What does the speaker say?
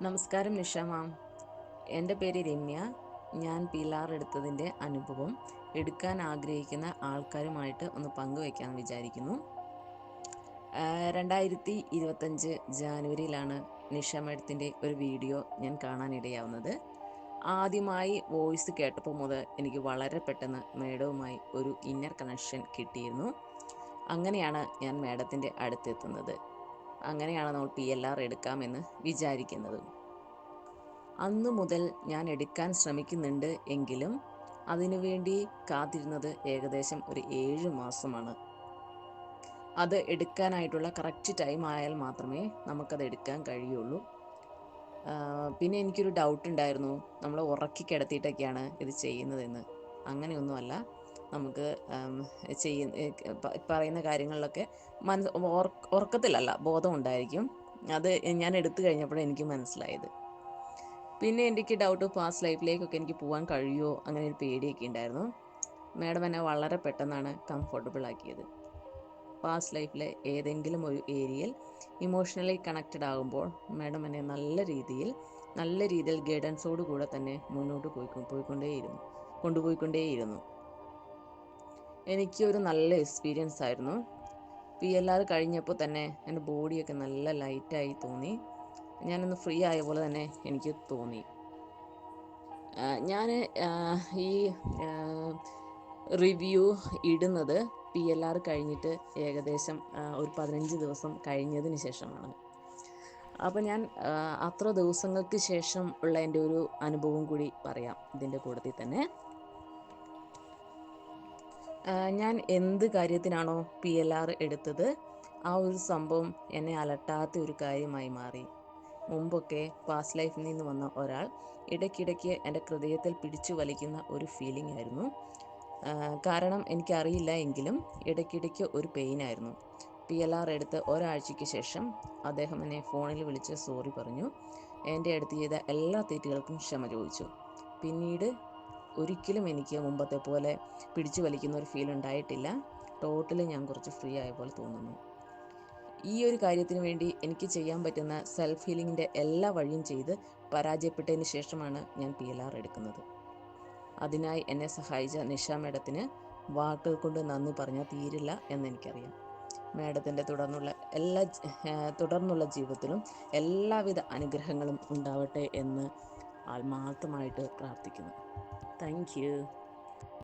നമസ്കാരം നിഷ മാം. എൻ്റെ പേര് രമ്യ. ഞാൻ പിലാർ എടുത്തതിൻ്റെ അനുഭവം എടുക്കാൻ ആഗ്രഹിക്കുന്ന ആൾക്കാരുമായിട്ട് ഒന്ന് പങ്കുവയ്ക്കാമെന്ന് വിചാരിക്കുന്നു. 2025 ജാനുവരിയിലാണ് നിഷ മേഡത്തിൻ്റെ ഒരു വീഡിയോ ഞാൻ കാണാനിടയാവുന്നത്. ആദ്യമായി വോയിസ് കേട്ടപ്പോൾ മുതൽ എനിക്ക് വളരെ പെട്ടെന്ന് മേഡവുമായി ഒരു ഇന്നർ കണക്ഷൻ കിട്ടിയിരുന്നു. അങ്ങനെയാണ് ഞാൻ മേഡത്തിൻ്റെ അടുത്തെത്തുന്നത്. അങ്ങനെയാണ് നമ്മൾ PLR എടുക്കാമെന്ന് വിചാരിക്കുന്നത്. അന്നു മുതൽ ഞാൻ എടുക്കാൻ ശ്രമിക്കുന്നുണ്ട് എങ്കിലും അതിനുവേണ്ടി കാത്തിരുന്നത് ഏകദേശം ഒരു 7 മാസമാണ്. അത് എടുക്കാനായിട്ടുള്ള കറക്റ്റ് ടൈം ആയാൽ മാത്രമേ നമുക്കത് എടുക്കാൻ കഴിയുള്ളൂ. പിന്നെ എനിക്കൊരു ഡൗട്ട് ഉണ്ടായിരുന്നു, നമ്മൾ ഉറക്കി കിടത്തിയിട്ടൊക്കെയാണ് ഇത് ചെയ്യുന്നതെന്ന്. അങ്ങനെയൊന്നുമല്ല. നമുക്ക് പറയുന്ന കാര്യങ്ങളിലൊക്കെ ഉറക്കത്തിലല്ല, ബോധം ഉണ്ടായിരിക്കും. അത് ഞാൻ എടുത്തു കഴിഞ്ഞപ്പോഴേ എനിക്ക് മനസ്സിലായത്. പിന്നെ എനിക്ക് ഡൗട്ട്, പാസ്റ്റ് ലൈഫിലേക്കൊക്കെ എനിക്ക് പോകാൻ കഴിയുമോ, അങ്ങനെ ഒരു പേടിയൊക്കെ ഉണ്ടായിരുന്നു. മാഡം എന്നെ വളരെ പെട്ടെന്നാണ് കംഫർട്ടബിൾ ആക്കിയത്. പാസ്റ്റ് ലൈഫിലെ ഏതെങ്കിലും ഒരു ഏരിയയിൽ ഇമോഷണലി കണക്റ്റഡ് ആകുമ്പോൾ മാഡം എന്നെ നല്ല രീതിയിൽ ഗൈഡൻസോട് കൂടെ തന്നെ മുന്നോട്ട് കൊണ്ടുപോയിക്കൊണ്ടേയിരുന്നു. എനിക്കൊരു നല്ല എക്സ്പീരിയൻസ് ആയിരുന്നു. PLR കഴിഞ്ഞപ്പോൾ തന്നെ എൻ്റെ ബോഡിയൊക്കെ നല്ല ലൈറ്റായി തോന്നി. ഞാനൊന്ന് ഫ്രീ ആയ പോലെ തന്നെ എനിക്ക് തോന്നി. ഞാൻ ഈ റിവ്യൂ ഇടുന്നത് PLR കഴിഞ്ഞിട്ട് ഏകദേശം ഒരു 15 ദിവസം കഴിഞ്ഞതിന് ശേഷമാണ്. അപ്പോൾ ഞാൻ അത്ര ദിവസങ്ങൾക്ക് ശേഷം ഉള്ള എൻ്റെ ഒരു അനുഭവം കൂടി പറയാം ഇതിൻ്റെ കൂട്ടത്തിൽ തന്നെ. ഞാൻ എന്ത് കാര്യത്തിനാണോ PLR എടുത്തത്, ആ ഒരു സംഭവം എന്നെ അലട്ടാത്ത ഒരു കാര്യമായി മാറി. മുമ്പൊക്കെ പാസ്റ്റ് ലൈഫിൽ നിന്ന് വന്ന ഒരാൾ ഇടയ്ക്കിടയ്ക്ക് എൻ്റെ ഹൃദയത്തിൽ പിടിച്ചു വലിക്കുന്ന ഒരു ഫീലിംഗ് ആയിരുന്നു. കാരണം എനിക്കറിയില്ല എങ്കിലും ഇടയ്ക്കിടയ്ക്ക് ഒരു പെയിനായിരുന്നു. PLR എടുത്ത് ഒരാഴ്ചയ്ക്ക് ശേഷം അദ്ദേഹം എന്നെ ഫോണിൽ വിളിച്ച് സോറി പറഞ്ഞു. എൻ്റെ അടുത്ത് ചെയ്ത എല്ലാ തെറ്റുകൾക്കും ക്ഷമ ചോദിച്ചു. പിന്നീട് ഒരിക്കലും എനിക്ക് മുമ്പത്തെ പോലെ പിടിച്ചു വലിക്കുന്ന ഒരു ഫീൽ ഉണ്ടായിട്ടില്ല. ടോട്ടലി ഞാൻ കുറച്ച് ഫ്രീ ആയ പോലെ തോന്നുന്നു. ഈ ഒരു കാര്യത്തിന് വേണ്ടി എനിക്ക് ചെയ്യാൻ പറ്റുന്ന സെൽഫ് ഹീലിങ്ങിൻ്റെ എല്ലാ വഴിയും ചെയ്ത് പരാജയപ്പെട്ടതിന് ശേഷമാണ് ഞാൻ PLR എടുക്കുന്നത്. അതിനായി എന്നെ സഹായിച്ച നിഷ മേഡത്തിന് വാക്കുകൾ കൊണ്ട് നന്ദി പറഞ്ഞാൽ തീരില്ല എന്നെനിക്കറിയാം. മേഡത്തിൻ്റെ തുടർന്നുള്ള ജീവിതത്തിലും എല്ലാവിധ അനുഗ്രഹങ്ങളും ഉണ്ടാവട്ടെ എന്ന് ആത്മാർത്ഥമായിട്ട് പ്രാർത്ഥിക്കുന്നു. Thank you.